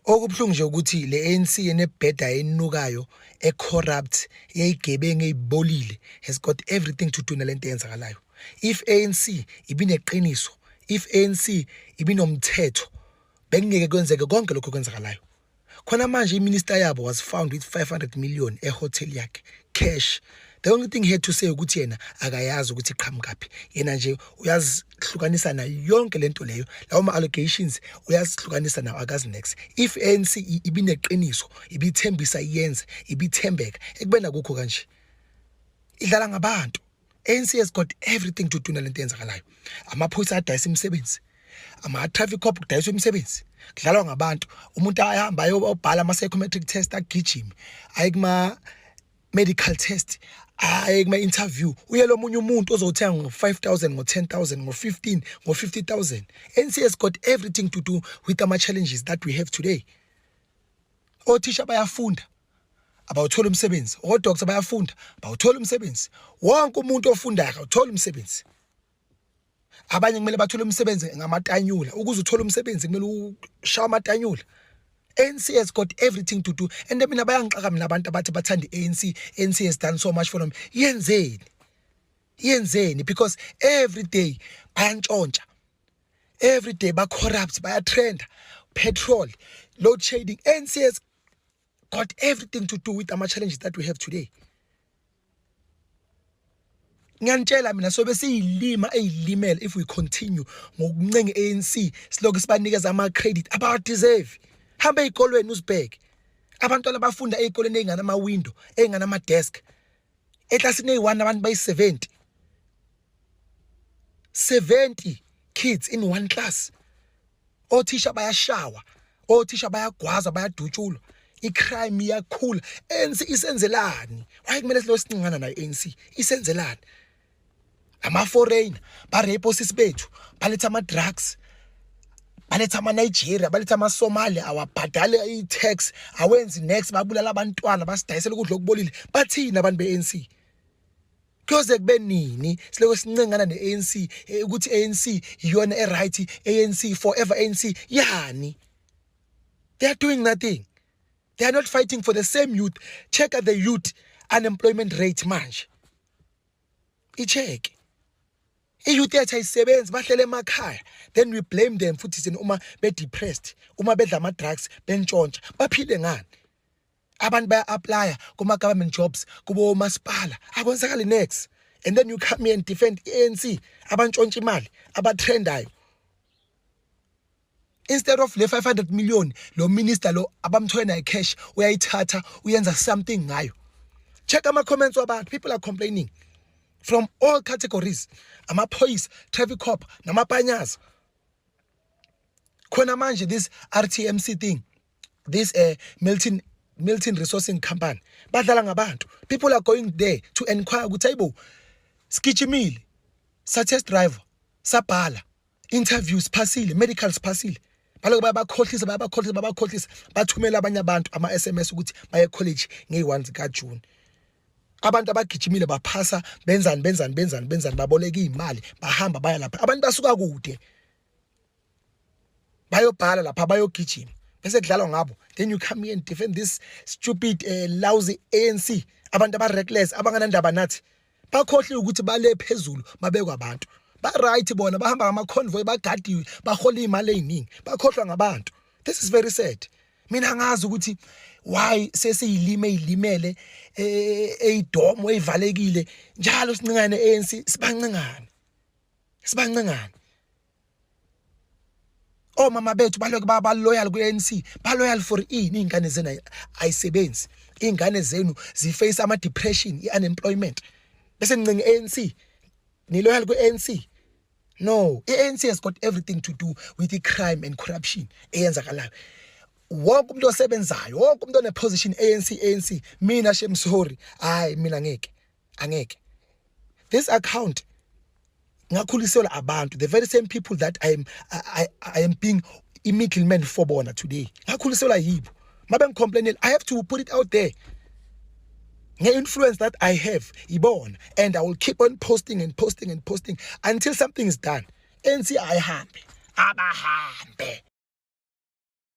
Okubhlungu nje ukuthi le ANC enebheda enukayo ecorrupt eyigebengu eyibolile has got everything to do nalento eyenzakalayo. If ANC ibineqiniso, if ANC ibinomthetho, bekungeke kwenzeke konke lokho kwenzakalayo. Khona manje iminister yabo was found with 500 million ehotel yakhe cash. The only thing he had to say ukuthi yena akayazi ukuthi iqhamukaphi. Yena nje uyazihlukanisa na yonke lento leyo. Lawo ma allegations uyazihlukanisa na akazi next. If ANC ibineqiniso, ibithembisa iyenze, ibithembeka, ekubena kukho kanje. Idlala ngabantu. ANC has got everything to do nalento eyenzakalayo. Amaphoyisa adayisa imisebenzi. Ama-traffic cop kudayiswa imisebenzi. Kudlalwa ngabantu. Umuntu ayahamba ayobhala ama-psychometric test agijime. Aye kuma-medical test. Aye kuma-interview. Uye lo munye umuntu ozothenga ngo-5,000, ngo-10,000, ngo-15, ngo-50,000. ANC has got everything to do with ama-challenges that we have today. Othisha bayafunda abawuthola umsebenzi. Odoctor bayafunda bawuthola umsebenzi. Wonke umuntu ofundayo akawuthola umsebenzi. Abanye kumele bathole umsebenzi ngamatanyula. Ukuze uthole umsebenzi kumele ushawa amatanyula. ANC has got everything to do. And mina bayangixaka mina abantu abathi bathanda ANC. ANC has done so much for them. Yenzeni. Because every day bayantshontsha. Every day corrupt, bayatrend. Petrol, load shedding. ANC has got everything to do with the challenges that we have today. Ngiyantshela mina sobe siyilima eyilimele if we continue ngokuncenga ANC siloku sibanikeza ama credit about deserve. Hamba ezikolweni uzibheke. Abantwana bafunda ezikolweni ezingana ama window, ezingana ama desk. Eklasini eyi1 abantu bayi70. 70 kids in one class. Othisha bayashawa, othisha bayagwaza, bayadutshulwa. Icrime iyakhula. ANC isenzelani? Why kumele silosicingana nayo ANC? Isenzelani? Ama-foreigner, ba-rape osisi bethu, baletha ama-drugs, baletha ama-Nigeria, baletha ama-Somali, awabhadale i-tax, awenzi next, babulala abantwana, basidayisela ukudla okubolile. Bathini abantu be-ANC? Kuyoze kube nini siloko sincengana ne-ANC ukuthi ANC iyona e-right, ANC forever ANC yani? They are doing nothing. They are not fighting for the same youth. Check at the youth unemployment rate manje. I-check. I-youth yethu ayisebenzi bahlele emakhaya. Then we blame them futhi sini uma be-depressed, uma bedla ama-drugs, bentshontsha. Baphile ngani? Abantu baya-apply kuma-government jobs, kubo masipala. Akwenzakali next. And then you come here and defend ANC. Abantshontsha imali, abatrendayo. Instead of le 500 million, lo minister lo abamthwena cash, uyayithatha uyenza something ngayo. Check ama comments wabantu. People are complaining from all categories. Amaphoyisa, traffic cop, namapanyaza. Khona manje this RTMC thing, this Milton Resourcing Company, badlala ngabantu. People are going there to inquire ukuthi ayibo skijimile, sa test driver, sabhala, interviews phasile, medicals phasile. Baloku bayabakhohlisa bathumela abanye abantu ama-SMS ukuthi baye college ngeyi1 zikaJune. Abantu abagijimile baphasa benzani baboleka imali bahamba baya lapha. Abantu basuka kude bayobhala lapha bayogijima bese kudlalwa ngabo. Then you come here and defend this stupid lousy ANC. Abantu aba-reckless abanganandaba nathi bakhohle ukuthi bale phezulu babekwa abantu. Ba-right bona bahamba ngama-convoy bagadiwe bahola imali eziningi bakhohlwa ngabantu. This is very sad. Mina ngazi ukuthi why sesiyilime eyidomo eyivalekile njalo sincengane ANC sibancengane. Omama bethu baloku baba loyal ku-ANC, ba loyal for ini? Ingane zenu ayisebenzi, ingane zenu ziface ama depression, i-unemployment. Bese nincenge ANC, ni loyal ku-ANC. No, i-ANC has got everything to do with the crime and corruption eyenzakalayo. Wonke umuntu osebenzayo, wonke umuntu one-position ANC. Mina shem sorry. Hayi mina angeke. This account ngakhuliselwa abantu, the very same people that I am being a middleman for bona today. Ngakhuliselwa yibo. Mabe ngicomplainela, I have to put it out there. Nge-influence that I have, ibona, and I will keep on posting until something is done. ANC ayihambe, abahambe.